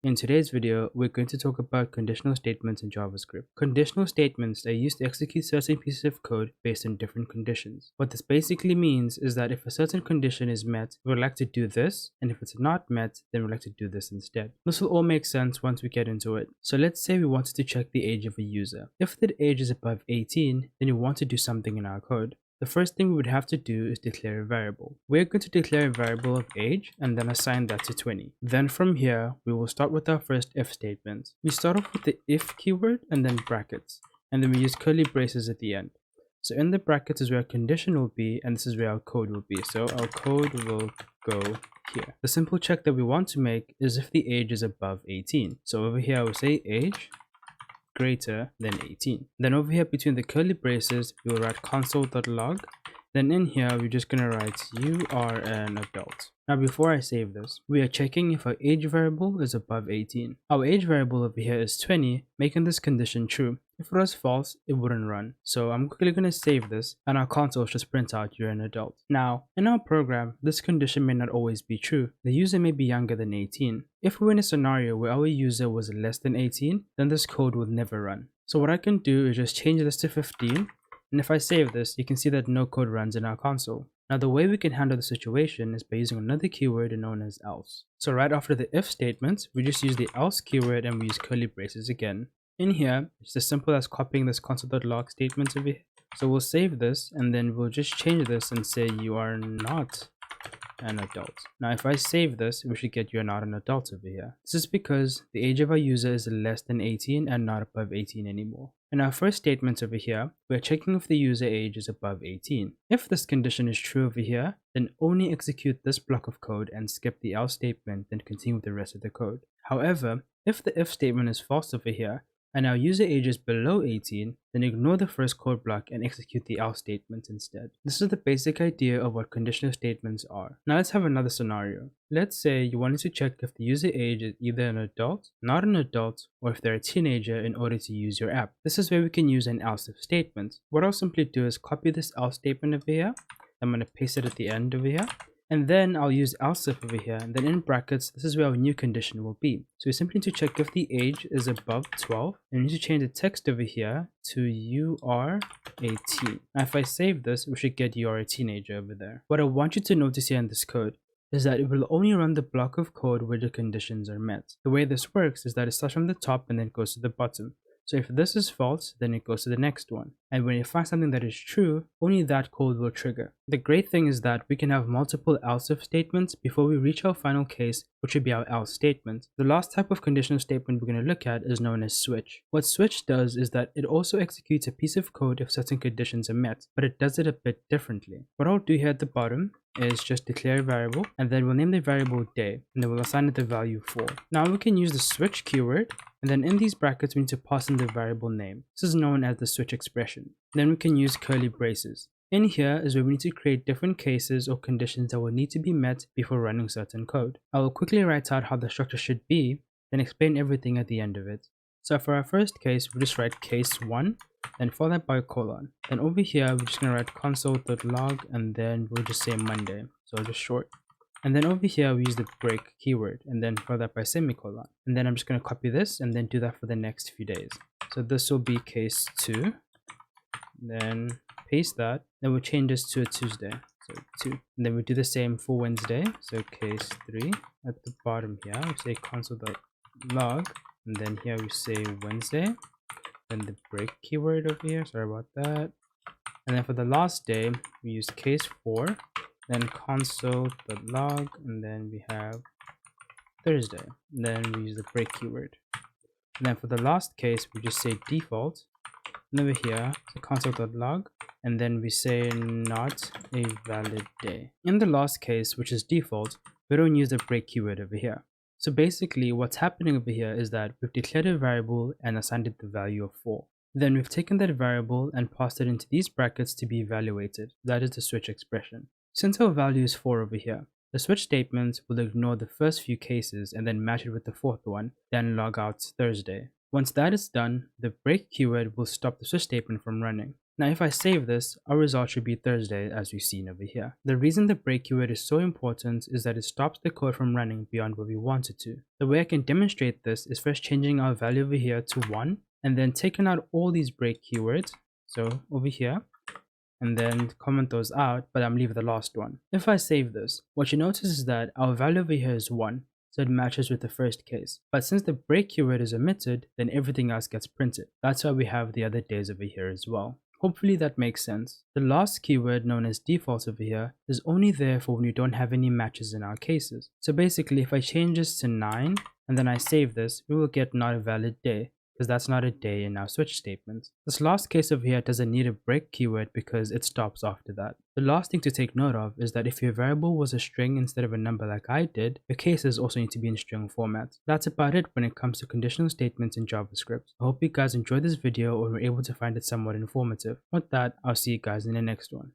In today's video, we're going to talk about conditional statements in JavaScript. Conditional statements are used to execute certain pieces of code based on different conditions. What this basically means is that if a certain condition is met, we would like to do this, and if it's not met, then we'd like to do this instead. This will all make sense once we get into it. So let's say we wanted to check the age of a user. If the age is above 18, then we want to do something in our code. The first thing we would have to do is declare a variable. We're going to declare a variable of age and then assign that to 20. Then from here, we will start with our first if statement. We start off with the if keyword and then brackets, and then we use curly braces at the end. So in the brackets is where our condition will be, and this is where our code will be. So our code will go here. The simple check that we want to make is if the age is above 18. So over here, I will say age greater than 18. Then over here between the curly braces, we will write console.log. Then in here, we're just going to write you are an adult. Now before I save this, we are checking if our age variable is above 18. Our age variable over here is 20, making this condition true. If it was false, it wouldn't run. So I'm quickly going to save this, and our console just print out you're an adult. Now, in our program, this condition may not always be true. The user may be younger than 18. If we're in a scenario where our user was less than 18, then this code will never run. So what I can do is just change this to 15. And if I save this, you can see that no code runs in our console. Now the way we can handle the situation is by using another keyword known as else. So right after the if statement, we just use the else keyword and we use curly braces again. In here, it's as simple as copying this console.log statement over here. So we'll save this and then we'll just change this and say you are not an adult. Now if I save this, we should get you're not an adult over here. This is because the age of our user is less than 18 and not above 18 anymore. In our first statement over here, we're checking if the user age is above 18. If this condition is true over here, then only execute this block of code and skip the else statement, then continue with the rest of the code. However, if the if statement is false over here, and our user age is below 18, then ignore the first code block and execute the else statement instead. This is the basic idea of what conditional statements are. Now let's have another scenario. Let's say you wanted to check if the user age is either an adult, not an adult, or if they're a teenager in order to use your app. This is where we can use an else if statement. What I'll simply do is copy this else statement over here. I'm going to paste it at the end over here. And then I'll use else if over here, and then in brackets, this is where our new condition will be. So we simply need to check if the age is above 12, and we need to change the text over here to you are a teen. Now if I save this, we should get you are a teenager over there. What I want you to notice here in this code is that it will only run the block of code where the conditions are met. The way this works is that it starts from the top and then goes to the bottom. So if this is false, then it goes to the next one. And when you find something that is true, only that code will trigger. The great thing is that we can have multiple else if statements before we reach our final case, which would be our else statement. The last type of conditional statement we're going to look at is known as switch. What switch does is that it also executes a piece of code if certain conditions are met, but it does it a bit differently. What I'll do here at the bottom is just declare a variable, and then we'll name the variable day, and then we'll assign it the value 4. Now we can use the switch keyword, and then in these brackets we need to pass in the variable name. This is known as the switch expression. Then we can use curly braces. In here is where we need to create different cases or conditions that will need to be met before running certain code. I will quickly write out how the structure should be, then explain everything at the end of it. So for our first case, we'll just write case 1, then follow that by a colon. Then over here, we're just going to write console.log, and then we'll just say Monday, so just short. And then over here, we use the break keyword, and then follow that by semicolon. And then I'm just going to copy this, and then do that for the next few days. So this will be case 2, then paste that, then we'll change this to a Tuesday, so 2. And then we do the same for Wednesday, so case 3. At the bottom here, we say console.log, and then here we say Wednesday, then the break keyword over here, sorry about that. And then for the last day, we use case 4, then console.log, and then we have Thursday, and then we use the break keyword. And then for the last case, we just say default, and over here, so console.log, and then we say not a valid day. In the last case, which is default, we don't use the break keyword over here. So basically what's happening over here is that we've declared a variable and assigned it the value of 4. Then we've taken that variable and passed it into these brackets to be evaluated. That is the switch expression. Since our value is 4 over here, the switch statement will ignore the first few cases and then match it with the fourth one, then log out Thursday. Once that is done, the break keyword will stop the switch statement from running. Now if I save this, our result should be Thursday as we've seen over here. The reason the break keyword is so important is that it stops the code from running beyond where we want it to. The way I can demonstrate this is first changing our value over here to 1 and then taking out all these break keywords, so over here, and then comment those out, but I'm leaving the last one. If I save this, what you notice is that our value over here is 1, so it matches with the first case. But since the break keyword is omitted, then everything else gets printed. That's why we have the other days over here as well. Hopefully that makes sense. The last keyword, known as default over here, is only there for when we don't have any matches in our cases. So basically, if I change this to 9 and then I save this, we will get not a valid day, because that's not a day in our switch statements. This last case over here doesn't need a break keyword because it stops after that. The last thing to take note of is that if your variable was a string instead of a number like I did, your cases also need to be in string format. That's about it when it comes to conditional statements in JavaScript. I hope you guys enjoyed this video or were able to find it somewhat informative. With that, I'll see you guys in the next one.